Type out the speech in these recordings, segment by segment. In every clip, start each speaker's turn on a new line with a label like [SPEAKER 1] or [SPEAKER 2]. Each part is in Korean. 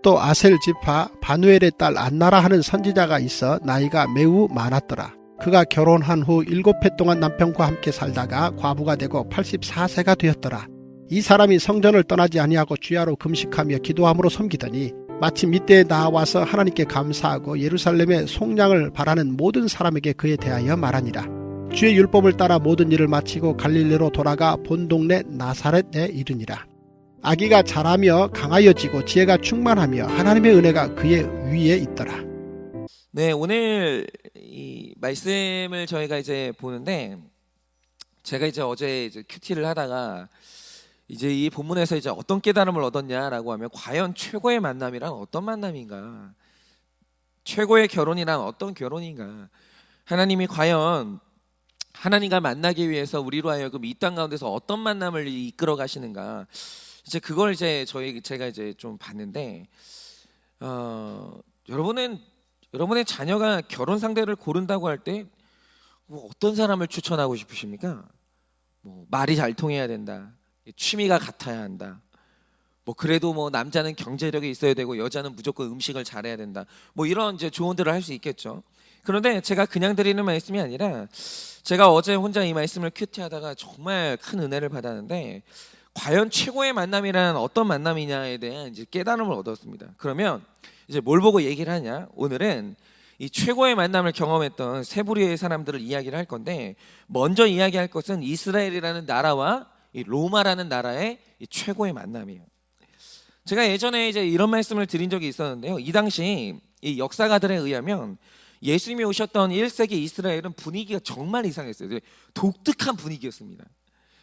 [SPEAKER 1] 그것도 아셀 지파 바누엘의 딸 안나라 하는 선지자가 있어 나이가 매우 많았더라. 그가 결혼한 후 7해 동안 남편과 함께 살다가 과부가 되고 84세가 되었더라. 이 사람이 성전을 떠나지 아니하고 주야로 금식하며 기도함으로 섬기더니 마침 이때에 나와서 하나님께 감사하고 예루살렘의 속량을 바라는 모든 사람에게 그에 대하여 말하니라. 주의 율법을 따라 모든 일을 마치고 갈릴리로 돌아가 본 동네 나사렛에 이르니라. 아기가 자라며 강하여지고 지혜가 충만하며 하나님의 은혜가 그의 위에 있더라.
[SPEAKER 2] 네, 오늘 이 말씀을 저희가 이제 보는데, 제가 이제 어제 이제 큐티를 하다가 이제 이 본문에서 이제 어떤 깨달음을 얻었냐라고 하면, 과연 최고의 만남이란 어떤 만남인가? 최고의 결혼이란 어떤 결혼인가? 하나님이 과연 하나님과 만나기 위해서 우리로 하여금 이 땅 가운데서 어떤 만남을 이끌어 가시는가? 이제 그걸 이제 제가 이제 좀 봤는데, 여러분의 자녀가 결혼 상대를 고른다고 할 때 뭐 어떤 사람을 추천하고 싶으십니까? 뭐 말이 잘 통해야 된다, 취미가 같아야 한다, 뭐 그래도 뭐 남자는 경제력이 있어야 되고 여자는 무조건 음식을 잘해야 된다, 뭐 이런 이제 조언들을 할 수 있겠죠. 그런데 제가 그냥 드리는 말씀이 아니라, 제가 어제 혼자 이 말씀을 큐티하다가 정말 큰 은혜를 받았는데, 과연 최고의 만남이란 어떤 만남이냐에 대한 이제 깨달음을 얻었습니다. 그러면 이제 뭘 보고 얘기를 하냐? 오늘은 이 최고의 만남을 경험했던 세 부류의 사람들을 이야기를 할 건데, 먼저 이야기할 것은 이스라엘이라는 나라와 이 로마라는 나라의 이 최고의 만남이에요. 제가 예전에 이제 이런 말씀을 드린 적이 있었는데요. 이 당시 이 역사가들에 의하면 예수님이 오셨던 1세기 이스라엘은 분위기가 정말 이상했어요. 독특한 분위기였습니다.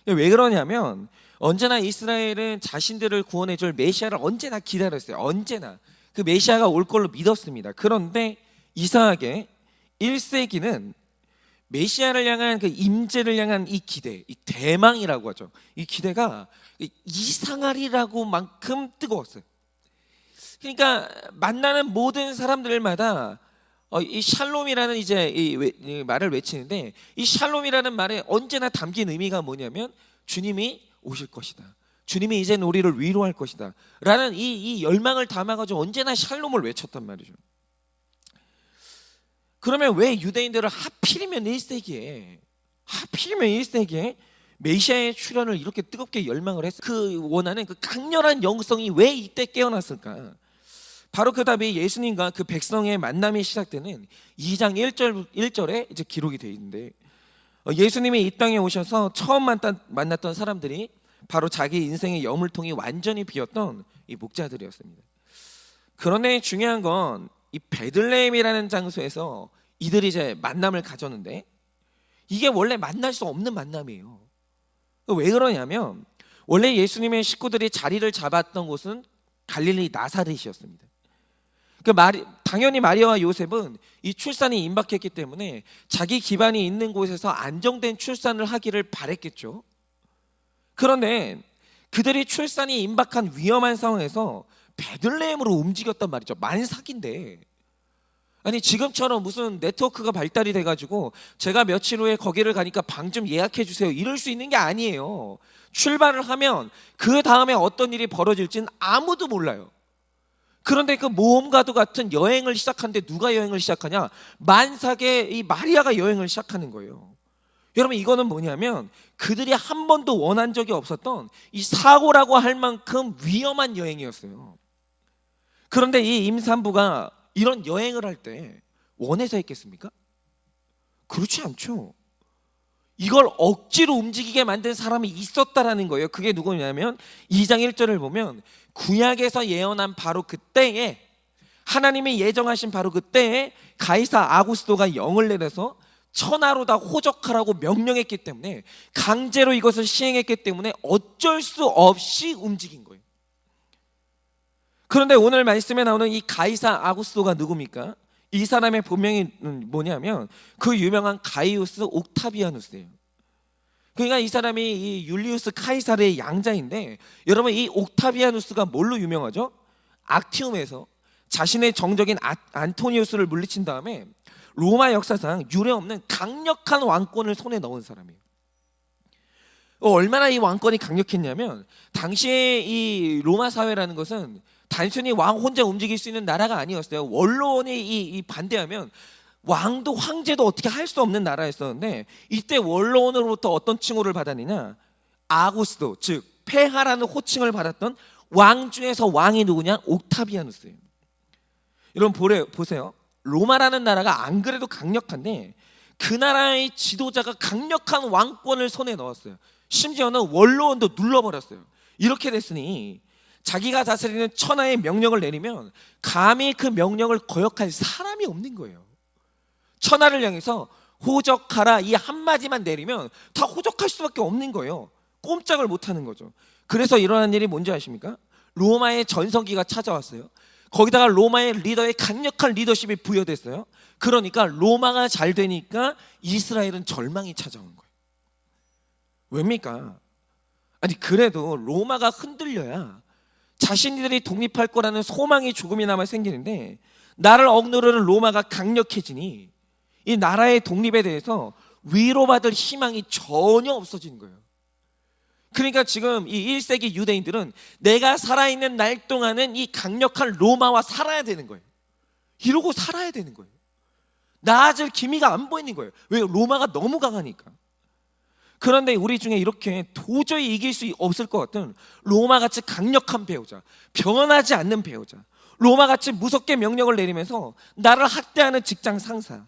[SPEAKER 2] 왜 그러냐면, 언제나 이스라엘은 자신들을 구원해줄 메시아를 언제나 기다렸어요. 언제나 그 메시아가 올 걸로 믿었습니다. 그런데 이상하게 1세기는 메시아를 향한 그 임재를 향한 이 기대, 이 대망이라고 하죠. 이 기대가 이상하리라고 만큼 뜨거웠어요. 그러니까 만나는 모든 사람들마다 이 샬롬이라는 이제 이 말을 외치는데, 이 샬롬이라는 말에 언제나 담긴 의미가 뭐냐면, 주님이 오실 것이다, 주님이 이제 우리를 위로할 것이다 라는 이 열망을 담아가지고 언제나 샬롬을 외쳤단 말이죠. 그러면 왜 유대인들은 하필이면 1세기에 메시아의 출현을 이렇게 뜨겁게 열망을 했어? 그 원하는 그 강렬한 영성이 왜 이때 깨어났을까? 바로 그 답이 예수님과 그 백성의 만남이 시작되는 2장 1절에 이제 기록이 되어 있는데, 예수님이 이 땅에 오셔서 처음 만났던 사람들이 바로 자기 인생의 여물통이 완전히 비었던 이 목자들이었습니다. 그런데 중요한 건 이 베들레헴이라는 장소에서 이들이 이제 만남을 가졌는데, 이게 원래 만날 수 없는 만남이에요. 왜 그러냐면, 원래 예수님의 식구들이 자리를 잡았던 곳은 갈릴리 나사렛이었습니다. 당연히 마리아와 요셉은 이 출산이 임박했기 때문에 자기 기반이 있는 곳에서 안정된 출산을 하기를 바랬겠죠. 그런데 그들이 출산이 임박한 위험한 상황에서 베들레헴으로 움직였단 말이죠. 만삭인데, 아니 지금처럼 무슨 네트워크가 발달이 돼가지고 제가 며칠 후에 거기를 가니까 방 좀 예약해 주세요 이럴 수 있는 게 아니에요. 출발을 하면 그 다음에 어떤 일이 벌어질지는 아무도 몰라요. 그런데 그 모험가도 같은 여행을 시작하는데 누가 여행을 시작하냐? 만삭의 이 마리아가 여행을 시작하는 거예요. 여러분, 이거는 뭐냐면 그들이 한 번도 원한 적이 없었던 이 사고라고 할 만큼 위험한 여행이었어요. 그런데 이 임산부가 이런 여행을 할 때 원해서 했겠습니까? 그렇지 않죠. 이걸 억지로 움직이게 만든 사람이 있었다라는 거예요. 그게 누구냐면 2장 1절을 보면, 구약에서 예언한 바로 그때에, 하나님이 예정하신 바로 그때에 가이사 아구스도가 영을 내려서 천하로 다 호적하라고 명령했기 때문에, 강제로 이것을 시행했기 때문에 어쩔 수 없이 움직인 거예요. 그런데 오늘 말씀에 나오는 이 가이사 아구스도가 누굽니까? 이 사람의 본명이 뭐냐면 그 유명한 가이우스 옥타비아누스예요. 그러니까 이 사람이 이 율리우스 카이사르의 양자인데, 여러분 이 옥타비아누스가 뭘로 유명하죠? 악티움에서 자신의 정적인 안토니우스를 물리친 다음에 로마 역사상 유례없는 강력한 왕권을 손에 넣은 사람이에요. 얼마나 이 왕권이 강력했냐면, 당시에 이 로마 사회라는 것은 단순히 왕 혼자 움직일 수 있는 나라가 아니었어요. 원로원이 이 반대하면 왕도 황제도 어떻게 할 수 없는 나라였었는데, 이때 원로원으로부터 어떤 칭호를 받았느냐, 아구스도, 즉 폐하라는 호칭을 받았던 왕 중에서 왕이 누구냐, 옥타비아누스예요. 여러분 보세요. 로마라는 나라가 안 그래도 강력한데 그 나라의 지도자가 강력한 왕권을 손에 넣었어요. 심지어는 원로원도 눌러버렸어요. 이렇게 됐으니 자기가 다스리는 천하의 명령을 내리면 감히 그 명령을 거역할 사람이 없는 거예요. 천하를 향해서 호적하라 이 한마디만 내리면 다 호적할 수밖에 없는 거예요. 꼼짝을 못하는 거죠. 그래서 일어난 일이 뭔지 아십니까? 로마의 전성기가 찾아왔어요. 거기다가 로마의 리더의 강력한 리더십이 부여됐어요. 그러니까 로마가 잘 되니까 이스라엘은 절망이 찾아온 거예요. 왜입니까? 아니 그래도 로마가 흔들려야 자신들이 독립할 거라는 소망이 조금이나마 생기는데, 나를 억누르는 로마가 강력해지니 이 나라의 독립에 대해서 위로받을 희망이 전혀 없어지는 거예요. 그러니까 지금 이 1세기 유대인들은 내가 살아있는 날 동안은 이 강력한 로마와 살아야 되는 거예요. 이러고 살아야 되는 거예요. 나아질 기미가 안 보이는 거예요. 왜? 로마가 너무 강하니까. 그런데 우리 중에 이렇게 도저히 이길 수 없을 것 같은 로마같이 강력한 배우자, 변하지 않는 배우자, 로마같이 무섭게 명령을 내리면서 나를 학대하는 직장 상사,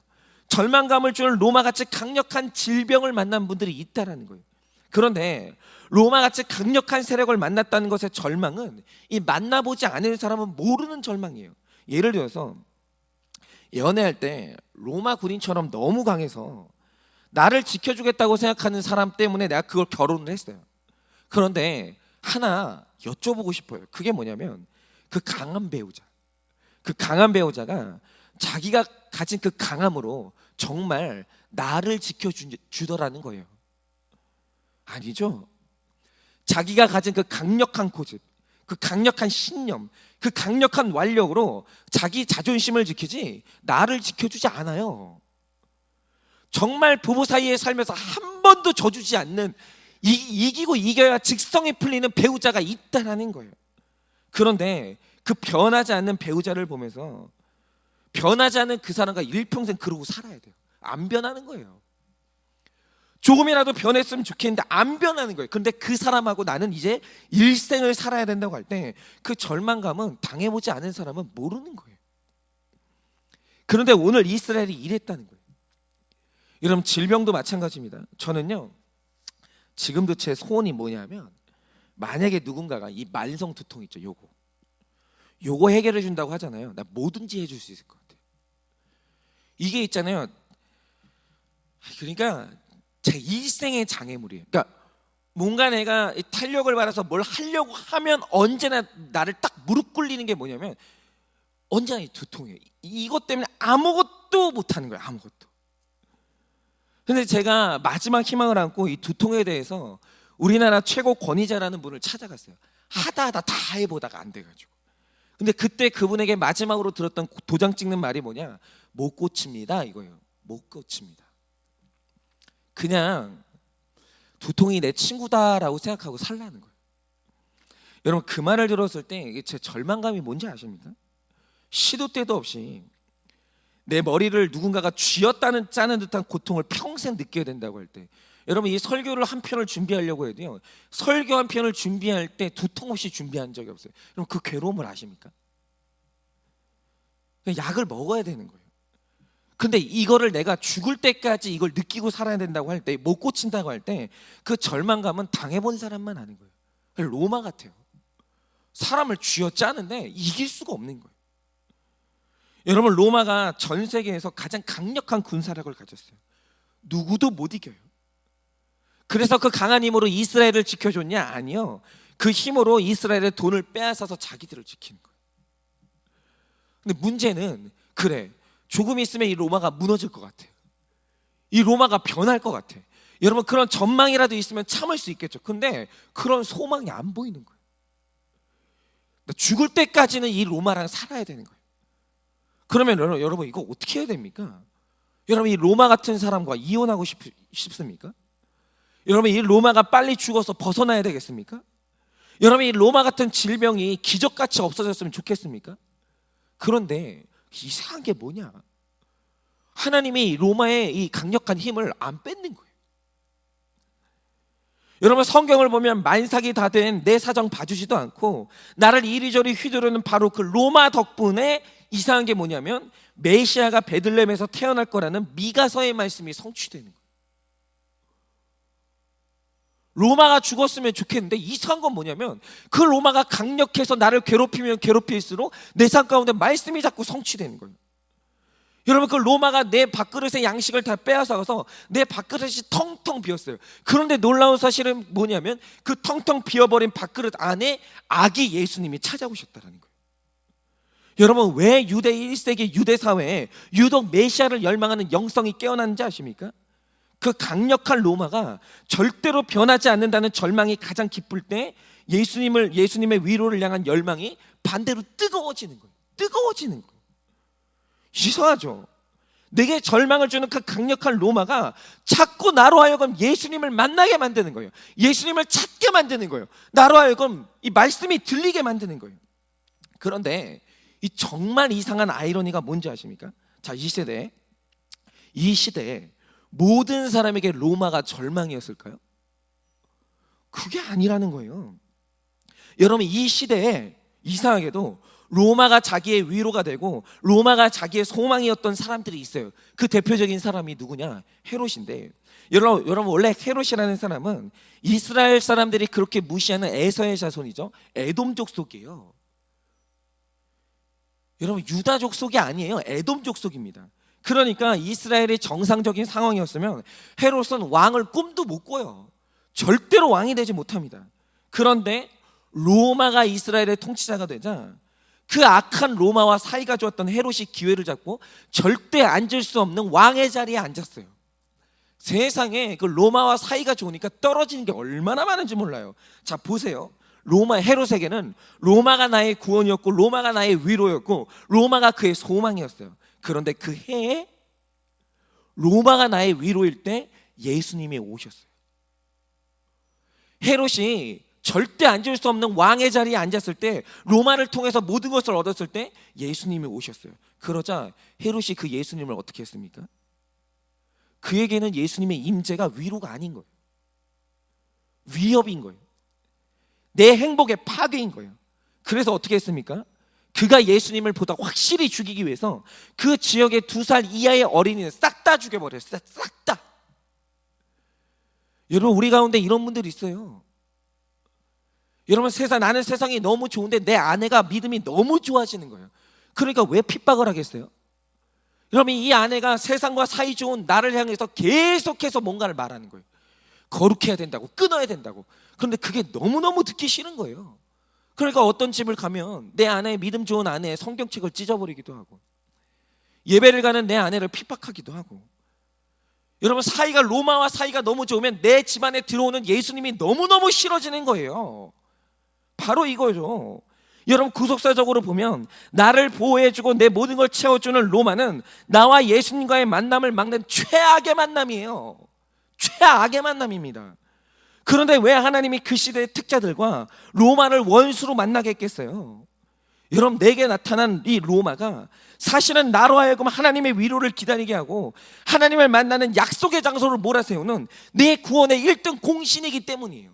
[SPEAKER 2] 절망감을 주는 로마같이 강력한 질병을 만난 분들이 있다라는 거예요. 그런데 로마같이 강력한 세력을 만났다는 것의 절망은 이 만나보지 않은 사람은 모르는 절망이에요. 예를 들어서 연애할 때 로마 군인처럼 너무 강해서 나를 지켜주겠다고 생각하는 사람 때문에 내가 그걸 결혼을 했어요. 그런데 하나 여쭤보고 싶어요. 그게 뭐냐면 그 강한 배우자가 자기가 가진 그 강함으로 정말 나를 지켜주더라는 거예요. 아니죠. 자기가 가진 그 강력한 고집, 그 강력한 신념, 그 강력한 완력으로 자기 자존심을 지키지 나를 지켜주지 않아요. 정말 부부 사이에 살면서 한 번도 져주지 않는, 이기고 이겨야 직성이 풀리는 배우자가 있다라는 거예요. 그런데 그 변하지 않는 배우자를 보면서 변하지 않는 그 사람과 일평생 그러고 살아야 돼요. 안 변하는 거예요. 조금이라도 변했으면 좋겠는데 안 변하는 거예요. 그런데 그 사람하고 나는 이제 일생을 살아야 된다고 할 때 그 절망감은 당해보지 않은 사람은 모르는 거예요. 그런데 오늘 이스라엘이 이랬다는 거예요. 여러분 질병도 마찬가지입니다. 저는요 지금도 제 소원이 뭐냐면, 만약에 누군가가 이 만성 두통 있죠, 요거 해결해 준다고 하잖아요. 나 뭐든지 해줄 수 있을 것 같아요. 이게 있잖아요. 그러니까 제 일생의 장애물이에요. 그러니까 뭔가 내가 탄력을 받아서 뭘 하려고 하면 언제나 나를 딱 무릎 꿇리는 게 뭐냐면 언제나 이 두통이에요. 이것 때문에 아무것도 못하는 거예요. 아무것도. 근데 제가 마지막 희망을 안고 이 두통에 대해서 우리나라 최고 권위자라는 분을 찾아갔어요. 하다 다 해보다가 안 돼가지고. 근데 그때 그분에게 마지막으로 들었던 도장 찍는 말이 뭐냐, 못 고칩니다 이거예요. 못 고칩니다. 그냥 두통이 내 친구다라고 생각하고 살라는 거예요. 여러분 그 말을 들었을 때 제 절망감이 뭔지 아십니까? 시도 때도 없이 내 머리를 누군가가 쥐었다는 짜는 듯한 고통을 평생 느껴야 된다고 할 때, 여러분 이 설교를 한 편을 준비하려고 해도요, 설교 한 편을 준비할 때 두통 없이 준비한 적이 없어요. 여러분 그 괴로움을 아십니까? 약을 먹어야 되는 거예요. 근데 이거를 내가 죽을 때까지 이걸 느끼고 살아야 된다고 할 때, 못 고친다고 할 때 그 절망감은 당해본 사람만 아는 거예요. 로마 같아요. 사람을 쥐어짜는데 이길 수가 없는 거예요. 여러분 로마가 전 세계에서 가장 강력한 군사력을 가졌어요. 누구도 못 이겨요. 그래서 그 강한 힘으로 이스라엘을 지켜줬냐? 아니요. 그 힘으로 이스라엘의 돈을 빼앗아서 자기들을 지키는 거예요. 근데 문제는 그래, 조금 있으면 이 로마가 무너질 것 같아요. 이 로마가 변할 것 같아. 여러분 그런 전망이라도 있으면 참을 수 있겠죠. 근데 그런 소망이 안 보이는 거예요. 죽을 때까지는 이 로마랑 살아야 되는 거예요. 그러면 여러분 이거 어떻게 해야 됩니까? 여러분 이 로마 같은 사람과 이혼하고 싶습니까? 여러분 이 로마가 빨리 죽어서 벗어나야 되겠습니까? 여러분, 이 로마 같은 질병이 기적같이 없어졌으면 좋겠습니까? 그런데 이상한 게 뭐냐? 하나님이 로마의 이 강력한 힘을 안 뺏는 거예요. 여러분, 성경을 보면 만삭이 다 된 내 사정 봐주지도 않고 나를 이리저리 휘두르는 바로 그 로마 덕분에 이상한 게 뭐냐면 메시아가 베들레헴에서 태어날 거라는 미가서의 말씀이 성취되는 거예요. 로마가 죽었으면 좋겠는데 이상한 건 뭐냐면 그 로마가 강력해서 나를 괴롭히면 괴롭힐수록 내 삶 가운데 말씀이 자꾸 성취되는 거예요. 여러분, 그 로마가 내 밥그릇의 양식을 다 빼앗아가서 내 밥그릇이 텅텅 비었어요. 그런데 놀라운 사실은 뭐냐면 그 텅텅 비어버린 밥그릇 안에 아기 예수님이 찾아오셨다는 거예요. 여러분, 왜 유대 1세기 유대 사회에 유독 메시아를 열망하는 영성이 깨어났는지 아십니까? 그 강력한 로마가 절대로 변하지 않는다는 절망이 가장 깊을 때 예수님의 위로를 향한 열망이 반대로 뜨거워지는 거예요. 뜨거워지는 거예요. 이상하죠? 내게 절망을 주는 그 강력한 로마가 자꾸 나로 하여금 예수님을 만나게 만드는 거예요. 예수님을 찾게 만드는 거예요. 나로 하여금 이 말씀이 들리게 만드는 거예요. 그런데 이 정말 이상한 아이러니가 뭔지 아십니까? 자, 이 시대에 모든 사람에게 로마가 절망이었을까요? 그게 아니라는 거예요. 여러분, 이 시대에 이상하게도 로마가 자기의 위로가 되고 로마가 자기의 소망이었던 사람들이 있어요. 그 대표적인 사람이 누구냐? 헤롯인데, 여러분 원래 헤롯이라는 사람은 이스라엘 사람들이 그렇게 무시하는 에서의 자손이죠. 에돔 족속이에요. 여러분, 유다 족속이 아니에요. 에돔 족속입니다. 그러니까 이스라엘의 정상적인 상황이었으면 헤롯은 왕을 꿈도 못 꿔요. 절대로 왕이 되지 못합니다. 그런데 로마가 이스라엘의 통치자가 되자 그 악한 로마와 사이가 좋았던 헤롯이 기회를 잡고 절대 앉을 수 없는 왕의 자리에 앉았어요. 세상에 그 로마와 사이가 좋으니까 떨어지는 게 얼마나 많은지 몰라요. 자, 보세요. 헤롯에게는 로마가 나의 구원이었고 로마가 나의 위로였고 로마가 그의 소망이었어요. 그런데 그 해에 로마가 나의 위로일 때 예수님이 오셨어요. 헤롯이 절대 앉을 수 없는 왕의 자리에 앉았을 때, 로마를 통해서 모든 것을 얻었을 때 예수님이 오셨어요. 그러자 헤롯이 그 예수님을 어떻게 했습니까? 그에게는 예수님의 임재가 위로가 아닌 거예요. 위협인 거예요. 내 행복의 파괴인 거예요. 그래서 어떻게 했습니까? 그가 예수님을 보다 확실히 죽이기 위해서 그 지역의 2살 이하의 어린이는 싹 다 죽여버렸어요. 싹 다. 여러분, 우리 가운데 이런 분들이 있어요. 여러분, 나는 세상이 너무 좋은데 내 아내가 믿음이 너무 좋아지는 거예요. 그러니까 왜 핍박을 하겠어요? 여러분, 이 아내가 세상과 사이 좋은 나를 향해서 계속해서 뭔가를 말하는 거예요. 거룩해야 된다고, 끊어야 된다고. 그런데 그게 너무너무 듣기 싫은 거예요. 그러니까 어떤 집을 가면 내 아내의 믿음 좋은 아내의 성경책을 찢어버리기도 하고, 예배를 가는 내 아내를 핍박하기도 하고. 여러분, 로마와 사이가 너무 좋으면 내 집안에 들어오는 예수님이 너무너무 싫어지는 거예요. 바로 이거죠. 여러분, 구속사적으로 보면 나를 보호해주고 내 모든 걸 채워주는 로마는 나와 예수님과의 만남을 막는 최악의 만남이에요. 최악의 만남입니다. 그런데 왜 하나님이 그 시대의 특자들과 로마를 원수로 만나게 했겠어요? 여러분, 내게 나타난 이 로마가 사실은 나로 하여금 하나님의 위로를 기다리게 하고 하나님을 만나는 약속의 장소를 몰아세우는 내 구원의 1등 공신이기 때문이에요.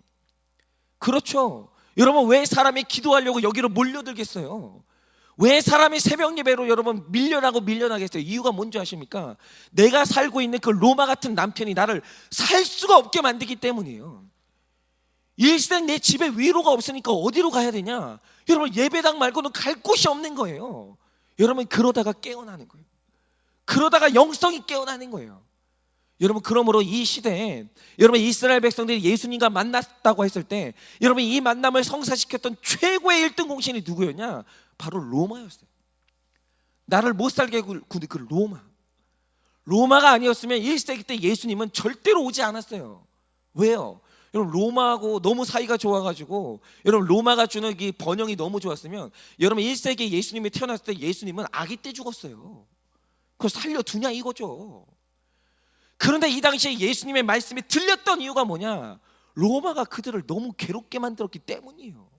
[SPEAKER 2] 그렇죠. 여러분, 왜 사람이 기도하려고 여기로 몰려들겠어요? 왜 사람이 새벽 예배로 여러분 밀려나겠어요? 이유가 뭔지 아십니까? 내가 살고 있는 그 로마 같은 남편이 나를 살 수가 없게 만들기 때문이에요. 일생 내 집에 위로가 없으니까 어디로 가야 되냐? 여러분, 예배당 말고는 갈 곳이 없는 거예요. 여러분, 그러다가 깨어나는 거예요. 그러다가 영성이 깨어나는 거예요. 여러분, 그러므로 이 시대에 여러분, 이스라엘 백성들이 예수님과 만났다고 했을 때 여러분, 이 만남을 성사시켰던 최고의 1등 공신이 누구였냐? 바로 로마였어요. 나를 못 살게 군 그 로마가 아니었으면 1세기 때 예수님은 절대로 오지 않았어요. 왜요? 여러분, 로마하고 너무 사이가 좋아가지고 여러분, 로마가 주는 이 번영이 너무 좋았으면 여러분, 1세기에 예수님이 태어났을 때 예수님은 아기 때 죽었어요. 그걸 살려두냐 이거죠. 그런데 이 당시에 예수님의 말씀이 들렸던 이유가 뭐냐? 로마가 그들을 너무 괴롭게 만들었기 때문이에요.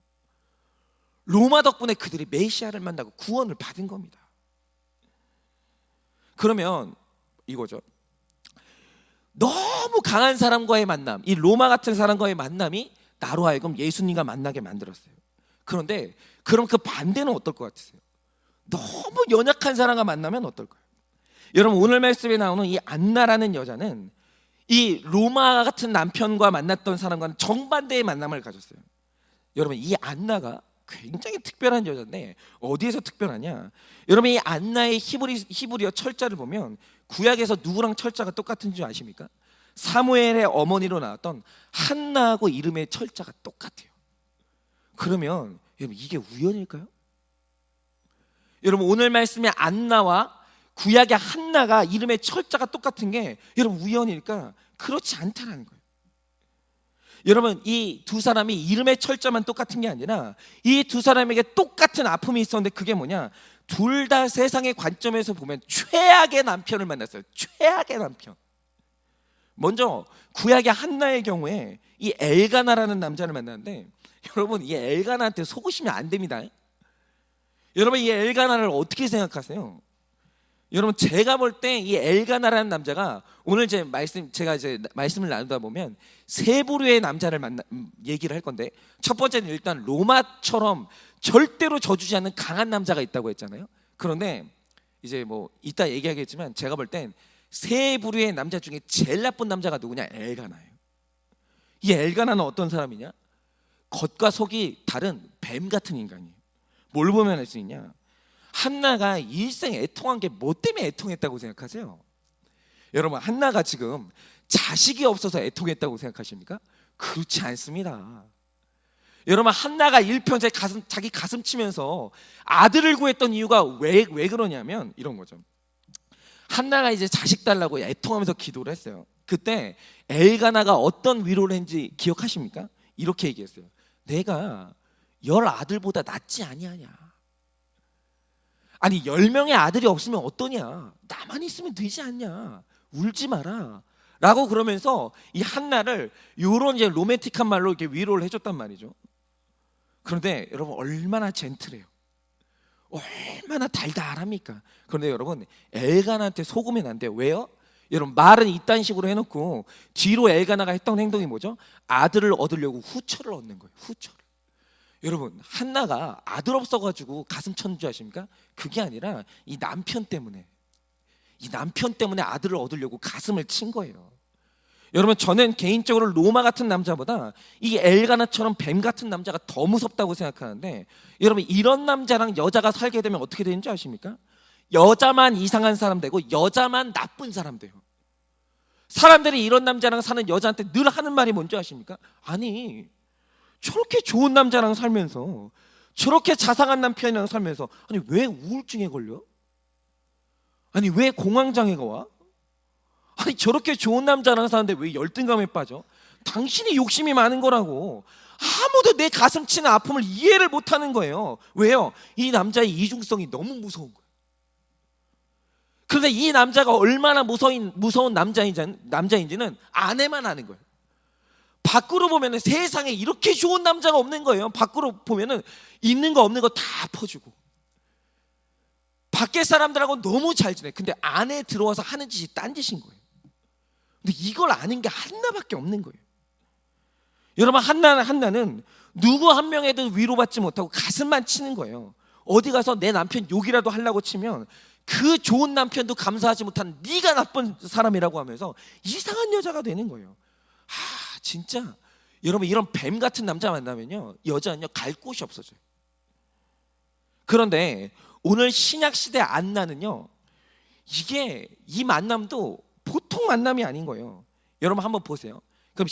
[SPEAKER 2] 로마 덕분에 그들이 메시아를 만나고 구원을 받은 겁니다. 그러면 이거죠. 너무 강한 사람과의 만남, 이 로마 같은 사람과의 만남이 나로 하여금 예수님과 만나게 만들었어요. 그런데 그럼 그 반대는 어떨 것 같으세요? 너무 연약한 사람과 만나면 어떨까요? 여러분, 오늘 말씀에 나오는 이 안나라는 여자는 이 로마 같은 남편과 만났던 사람과는 정반대의 만남을 가졌어요. 여러분, 이 안나가 굉장히 특별한 여자인데 어디에서 특별하냐? 여러분, 이 안나의 히브리어 철자를 보면 구약에서 누구랑 철자가 똑같은 줄 아십니까? 사무엘의 어머니로 나왔던 한나하고 이름의 철자가 똑같아요. 그러면 여러분, 이게 우연일까요? 여러분, 오늘 말씀에 안나와 구약의 한나가 이름의 철자가 똑같은 게 여러분 우연일까? 그렇지 않다라는 거예요. 여러분, 이 두 사람이 이름의 철자만 똑같은 게 아니라 이 두 사람에게 똑같은 아픔이 있었는데 그게 뭐냐? 둘 다 세상의 관점에서 보면 최악의 남편을 만났어요. 최악의 남편. 먼저 구약의 한나의 경우에 이 엘가나라는 남자를 만났는데 여러분, 이 엘가나한테 속으시면 안 됩니다. 여러분, 이 엘가나를 어떻게 생각하세요? 여러분, 제가 볼 때 이 엘가나라는 남자가 오늘 제가 말씀을 나누다 보면 세 부류의 남자를 얘기를 할 건데, 첫 번째는 일단 로마처럼 절대로 져주지 않는 강한 남자가 있다고 했잖아요. 그런데 이제 뭐 이따 얘기하겠지만 제가 볼 땐 세 부류의 남자 중에 제일 나쁜 남자가 누구냐? 엘가나예요. 이 엘가나는 어떤 사람이냐? 겉과 속이 다른 뱀 같은 인간이에요. 뭘 보면 알 수 있냐? 한나가 일생 애통한 게 뭐 때문에 애통했다고 생각하세요? 여러분, 한나가 지금 자식이 없어서 애통했다고 생각하십니까? 그렇지 않습니다. 여러분, 한나가 일편째 자기 가슴 치면서 아들을 구했던 이유가 왜 그러냐면 이런 거죠. 한나가 이제 자식 달라고 애통하면서 기도를 했어요. 그때 엘가나가 어떤 위로를 했는지 기억하십니까? 이렇게 얘기했어요. 내가 10아들보다 낫지 아니하냐. 아니, 10명의 아들이 없으면 어떠냐? 나만 있으면 되지 않냐? 울지 마라 라고 그러면서 이 한나를 요런 이제 로맨틱한 말로 이렇게 위로를 해줬단 말이죠. 그런데 여러분, 얼마나 젠틀해요. 얼마나 달달합니까? 그런데 여러분, 엘가나한테 속으면 안 돼요. 왜요? 여러분, 말은 이딴 식으로 해놓고 뒤로 엘가나가 했던 행동이 뭐죠? 아들을 얻으려고 후처를 얻는 거예요. 후처를. 여러분, 한나가 아들 없어가지고 가슴 쳤는 줄 아십니까? 그게 아니라 이 남편 때문에 아들을 얻으려고 가슴을 친 거예요. 여러분, 저는 개인적으로 로마 같은 남자보다 이 엘가나처럼 뱀 같은 남자가 더 무섭다고 생각하는데, 여러분, 이런 남자랑 여자가 살게 되면 어떻게 되는지 아십니까? 여자만 이상한 사람 되고 여자만 나쁜 사람 돼요. 사람들이 이런 남자랑 사는 여자한테 늘 하는 말이 뭔지 아십니까? 아니, 저렇게 좋은 남자랑 살면서, 저렇게 자상한 남편이랑 살면서, 아니 왜 우울증에 걸려? 아니 왜 공황장애가 와? 아니 저렇게 좋은 남자랑 사는데 왜 열등감에 빠져? 당신이 욕심이 많은 거라고. 아무도 내 가슴 치는 아픔을 이해를 못하는 거예요. 왜요? 이 남자의 이중성이 너무 무서운 거예요. 그런데 이 남자가 얼마나 무서운 남자인지는 아내만 아는 거예요. 밖으로 보면 세상에 이렇게 좋은 남자가 없는 거예요. 밖으로 보면 있는 거 없는 거 다 퍼주고, 밖에 사람들하고 너무 잘 지내. 근데 안에 들어와서 하는 짓이 딴 짓인 거예요. 근데 이걸 아는 게 한나밖에 없는 거예요. 여러분, 한나는 누구 한 명에도 위로받지 못하고 가슴만 치는 거예요. 어디 가서 내 남편 욕이라도 하려고 치면 그 좋은 남편도 감사하지 못한 네가 나쁜 사람이라고 하면서 이상한 여자가 되는 거예요. 진짜 여러분, 이런 뱀 같은 남자 만나면요, 여자는요 갈 곳이 없어져요. 그런데 오늘 신약시대 안나는요, 이 만남도 보통 만남이 아닌 거예요. 여러분 한번 보세요. 그럼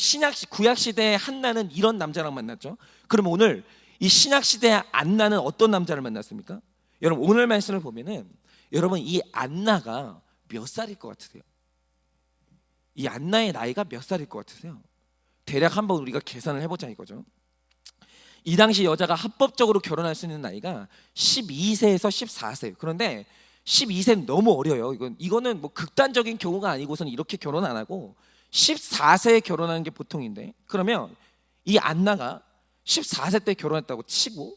[SPEAKER 2] 구약시대의 한나는 이런 남자랑 만났죠. 그럼 오늘 이 신약시대의 안나는 어떤 남자를 만났습니까? 여러분, 오늘 말씀을 보면은 여러분, 이 안나가 몇 살일 것 같으세요? 이 안나의 나이가 몇 살일 것 같으세요? 대략 한번 우리가 계산을 해보자 이거죠. 이 당시 여자가 합법적으로 결혼할 수 있는 나이가 12세에서 14세. 그런데 12세는 너무 어려요. 이거는 뭐 극단적인 경우가 아니고선 이렇게 결혼 안 하고 14세에 결혼하는 게 보통인데, 그러면 이 안나가 14세 때 결혼했다고 치고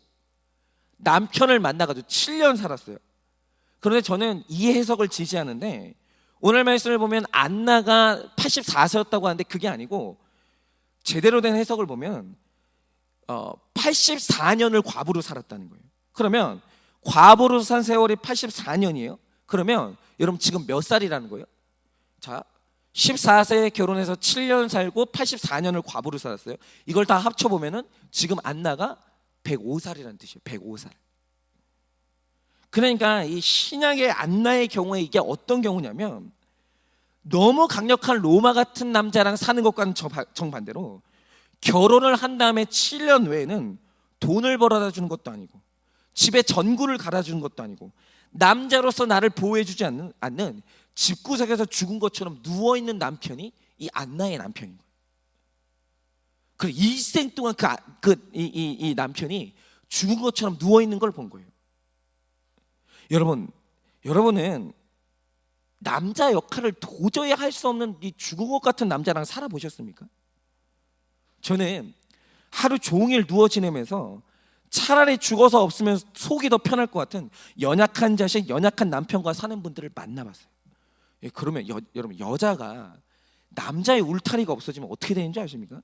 [SPEAKER 2] 남편을 만나가지고 7년 살았어요. 그런데 저는 이 해석을 지지하는데, 오늘 말씀을 보면 안나가 84세였다고 하는데 그게 아니고, 제대로 된 해석을 보면 84년을 과부로 살았다는 거예요. 그러면 과부로 산 세월이 84년이에요. 그러면 여러분 지금 몇 살이라는 거예요? 자, 14세에 결혼해서 7년 살고 84년을 과부로 살았어요. 이걸 다 합쳐보면은 지금 안나가 105살이라는 뜻이에요. 105살. 그러니까 이 신약의 안나의 경우에 이게 어떤 경우냐면, 너무 강력한 로마 같은 남자랑 사는 것과는 정반대로 결혼을 한 다음에 7년 외에는 돈을 벌어다 주는 것도 아니고 집에 전구를 갈아 주는 것도 아니고 남자로서 나를 보호해 주지 않는 집구석에서 죽은 것처럼 누워있는 남편이 이 안나의 남편인 거예요. 그 일생 동안 이 남편이 죽은 것처럼 누워있는 걸 본 거예요. 여러분은 남자 역할을 도저히 할 수 없는 이 죽은 것 같은 남자랑 살아보셨습니까? 저는 하루 종일 누워 지내면서 차라리 죽어서 없으면 속이 더 편할 것 같은 연약한 자식, 연약한 남편과 사는 분들을 만나봤어요. 그러면 여러분, 여자가 남자의 울타리가 없어지면 어떻게 되는지 아십니까?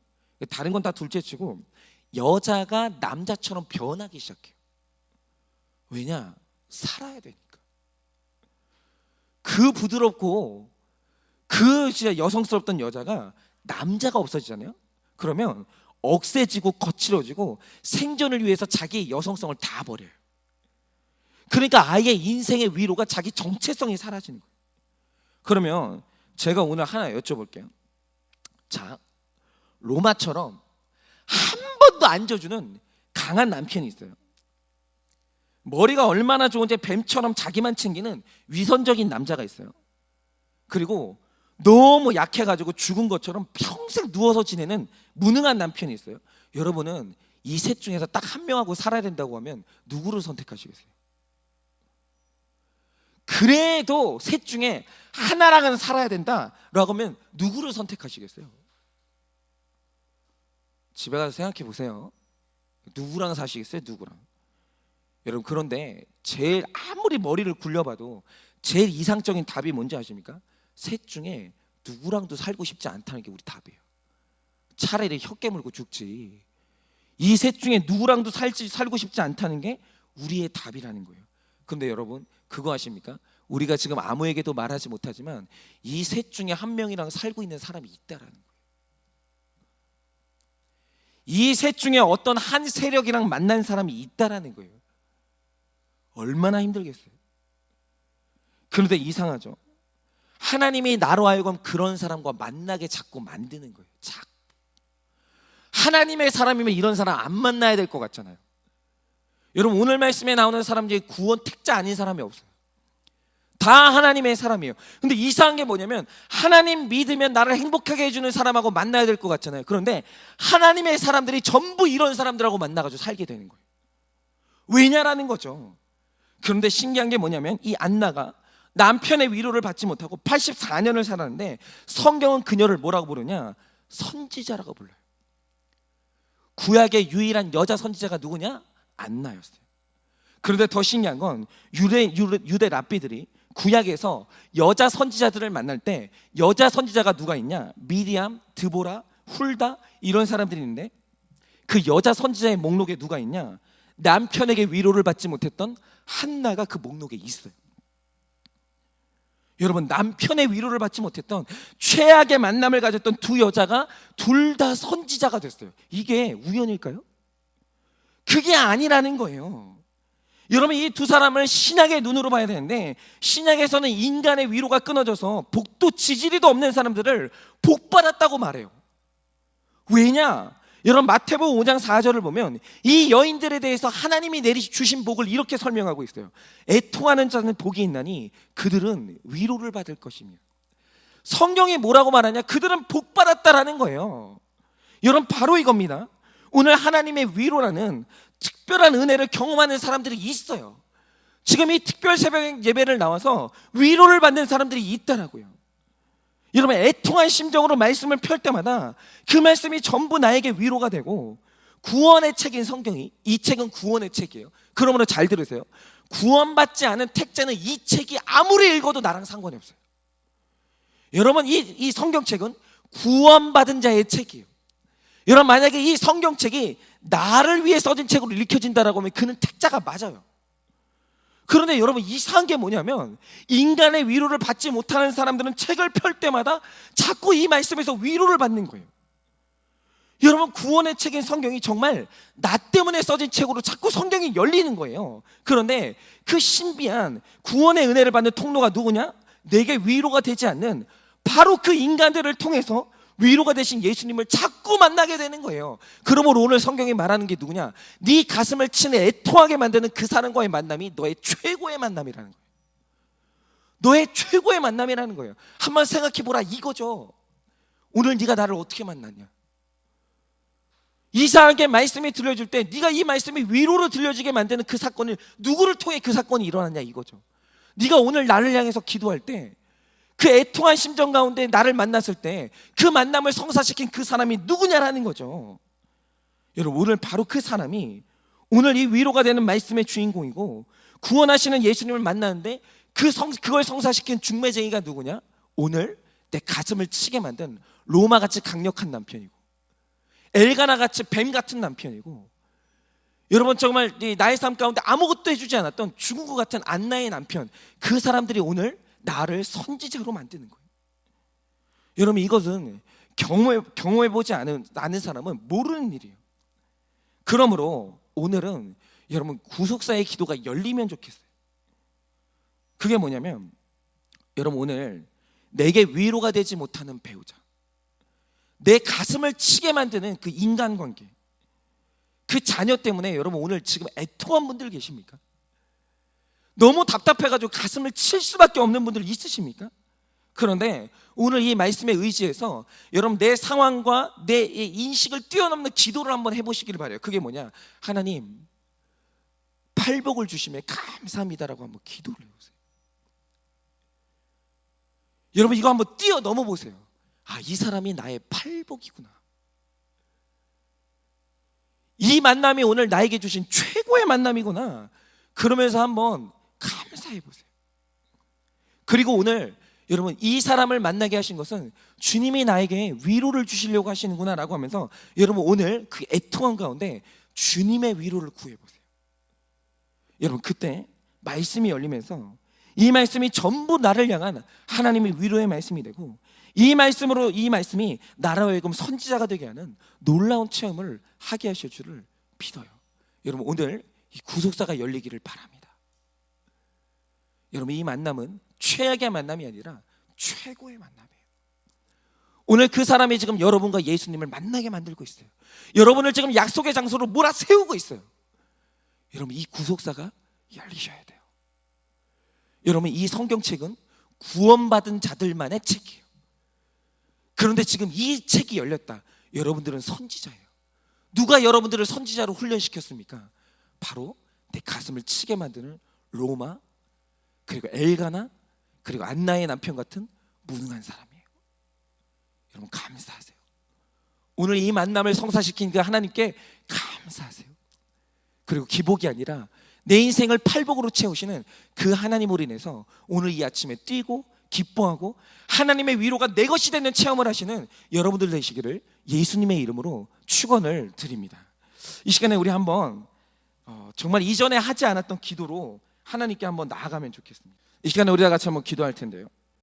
[SPEAKER 2] 다른 건 다 둘째치고 여자가 남자처럼 변하기 시작해요. 왜냐? 살아야 되니까. 그 부드럽고 그 진짜 여성스럽던 여자가 남자가 없어지잖아요. 그러면 억세지고 거칠어지고 생존을 위해서 자기의 여성성을 다 버려요. 그러니까 아예 인생의 위로가 자기 정체성이 사라지는 거예요. 그러면 제가 오늘 하나 여쭤볼게요. 자, 로마처럼 한 번도 안 져주는 강한 남편이 있어요. 머리가 얼마나 좋은지 뱀처럼 자기만 챙기는 위선적인 남자가 있어요. 그리고 너무 약해가지고 죽은 것처럼 평생 누워서 지내는 무능한 남편이 있어요. 여러분은 이 셋 중에서 딱 한 명하고 살아야 된다고 하면 누구를 선택하시겠어요? 그래도 셋 중에 하나랑은 살아야 된다라고 하면 누구를 선택하시겠어요? 집에 가서 생각해 보세요. 누구랑 사시겠어요? 누구랑? 여러분, 그런데 제일 아무리 머리를 굴려봐도 제일 이상적인 답이 뭔지 아십니까? 셋 중에 누구랑도 살고 싶지 않다는 게 우리 답이에요. 차라리 혀 깨물고 죽지. 이 셋 중에 누구랑도 살고 싶지 않다는 게 우리의 답이라는 거예요. 그런데 여러분, 그거 아십니까? 우리가 지금 아무에게도 말하지 못하지만 이 셋 중에 한 명이랑 살고 있는 사람이 있다라는 거예요. 이 셋 중에 어떤 한 세력이랑 만난 사람이 있다라는 거예요. 얼마나 힘들겠어요. 그런데 이상하죠. 하나님이 나로 하여금 그런 사람과 만나게 자꾸 만드는 거예요. 자꾸. 하나님의 사람이면 이런 사람 안 만나야 될 것 같잖아요. 여러분, 오늘 말씀에 나오는 사람 중에 구원 택자 아닌 사람이 없어요. 다 하나님의 사람이에요. 근데 이상한 게 뭐냐면, 하나님 믿으면 나를 행복하게 해주는 사람하고 만나야 될 것 같잖아요. 그런데 하나님의 사람들이 전부 이런 사람들하고 만나가지고 살게 되는 거예요. 왜냐라는 거죠. 그런데 신기한 게 뭐냐면, 이 안나가 남편의 위로를 받지 못하고 84년을 살았는데 성경은 그녀를 뭐라고 부르냐? 선지자라고 불러요. 구약의 유일한 여자 선지자가 누구냐? 안나였어요. 그런데 더 신기한 건 유대 랍비들이 구약에서 여자 선지자들을 만날 때 여자 선지자가 누가 있냐? 미리암, 드보라, 훌다 이런 사람들이 있는데 그 여자 선지자의 목록에 누가 있냐? 남편에게 위로를 받지 못했던 한나가 그 목록에 있어요. 여러분, 남편의 위로를 받지 못했던 최악의 만남을 가졌던 두 여자가 둘 다 선지자가 됐어요. 이게 우연일까요? 그게 아니라는 거예요. 여러분, 이 두 사람을 신약의 눈으로 봐야 되는데 신약에서는 인간의 위로가 끊어져서 복도 지지리도 없는 사람들을 복받았다고 말해요. 왜냐? 여러분, 마태복음 5장 4절을 보면 이 여인들에 대해서 하나님이 내리주신 복을 이렇게 설명하고 있어요. 애통하는 자는 복이 있나니 그들은 위로를 받을 것이며. 성경이 뭐라고 말하냐? 그들은 복받았다라는 거예요. 여러분, 바로 이겁니다. 오늘 하나님의 위로라는 특별한 은혜를 경험하는 사람들이 있어요. 지금 이 특별 새벽 예배를 나와서 위로를 받는 사람들이 있다라고요. 여러분, 애통한 심정으로 말씀을 펼 때마다 그 말씀이 전부 나에게 위로가 되고 구원의 책인 성경이, 이 책은 구원의 책이에요. 그러므로 잘 들으세요. 구원받지 않은 택자는 이 책이 아무리 읽어도 나랑 상관이 없어요. 여러분, 이 성경책은 구원받은 자의 책이에요. 여러분, 만약에 이 성경책이 나를 위해 써진 책으로 읽혀진다라고 하면 그는 택자가 맞아요. 그런데 여러분, 이상한 게 뭐냐면 인간의 위로를 받지 못하는 사람들은 책을 펼 때마다 자꾸 이 말씀에서 위로를 받는 거예요. 여러분, 구원의 책인 성경이 정말 나 때문에 써진 책으로 자꾸 성경이 열리는 거예요. 그런데 그 신비한 구원의 은혜를 받는 통로가 누구냐? 내게 위로가 되지 않는 바로 그 인간들을 통해서 위로가 되신 예수님을 자꾸 만나게 되는 거예요. 그러므로 오늘 성경이 말하는 게 누구냐? 네 가슴을 치는 애통하게 만드는 그 사람과의 만남이 너의 최고의 만남이라는 거예요. 너의 최고의 만남이라는 거예요. 한번 생각해보라, 이거죠. 오늘 네가 나를 어떻게 만났냐? 이상하게 말씀이 들려줄 때 네가 이 말씀이 위로로 들려지게 만드는 그 사건을 누구를 통해 그 사건이 일어났냐, 이거죠. 네가 오늘 나를 향해서 기도할 때 그 애통한 심정 가운데 나를 만났을 때 그 만남을 성사시킨 그 사람이 누구냐라는 거죠. 여러분, 오늘 바로 그 사람이 오늘 이 위로가 되는 말씀의 주인공이고, 구원하시는 예수님을 만나는데 그걸 성사시킨 중매쟁이가 누구냐? 오늘 내 가슴을 치게 만든 로마같이 강력한 남편이고, 엘가나같이 뱀 같은 남편이고, 여러분 정말 나의 삶 가운데 아무것도 해주지 않았던 죽은 것 같은 안나의 남편, 그 사람들이 오늘 나를 선지자로 만드는 거예요. 여러분, 이것은 경험해보지 않은 사람은 모르는 일이에요. 그러므로 오늘은 여러분 구속사의 기도가 열리면 좋겠어요. 그게 뭐냐면, 여러분 오늘 내게 위로가 되지 못하는 배우자, 내 가슴을 치게 만드는 그 인간관계, 그 자녀 때문에 여러분 오늘 지금 애통한 분들 계십니까? 너무 답답해가지고 가슴을 칠 수밖에 없는 분들 있으십니까? 그런데 오늘 이 말씀에 의지해서 여러분 내 상황과 내 인식을 뛰어넘는 기도를 한번 해보시기를 바라요. 그게 뭐냐? 하나님, 팔복을 주심에 감사합니다라고 한번 기도를 해보세요. 여러분, 이거 한번 뛰어넘어 보세요. 아, 이 사람이 나의 팔복이구나. 이 만남이 오늘 나에게 주신 최고의 만남이구나. 그러면서 한번 감사해 보세요. 그리고 오늘 여러분, 이 사람을 만나게 하신 것은 주님이 나에게 위로를 주시려고 하시는구나 라고 하면서 여러분 오늘 그 애통한 가운데 주님의 위로를 구해보세요. 여러분, 그때 말씀이 열리면서 이 말씀이 전부 나를 향한 하나님의 위로의 말씀이 되고, 이 말씀이 나로 하여금 선지자가 되게 하는 놀라운 체험을 하게 하실 줄을 믿어요. 여러분, 오늘 이 구속사가 열리기를 바랍니다. 여러분, 이 만남은 최악의 만남이 아니라 최고의 만남이에요. 오늘 그 사람이 지금 여러분과 예수님을 만나게 만들고 있어요. 여러분을 지금 약속의 장소로 몰아세우고 있어요. 여러분, 이 구속사가 열리셔야 돼요. 여러분, 이 성경책은 구원받은 자들만의 책이에요. 그런데 지금 이 책이 열렸다. 여러분들은 선지자예요. 누가 여러분들을 선지자로 훈련시켰습니까? 바로 내 가슴을 치게 만드는 로마, 그리고 엘가나, 그리고 안나의 남편 같은 무능한 사람이에요. 여러분, 감사하세요. 오늘 이 만남을 성사시킨 그 하나님께 감사하세요. 그리고 기복이 아니라 내 인생을 팔복으로 채우시는 그 하나님으로 인해서 오늘 이 아침에 뛰고 기뻐하고 하나님의 위로가 내 것이 되는 체험을 하시는 여러분들 되시기를 예수님의 이름으로 축원을 드립니다. 이 시간에 우리 한번 정말 이전에 하지 않았던 기도로 하나님께 한번 나아가면 좋겠습니다. 이 시간에 우리 다 같이 한번 기도할 텐데요.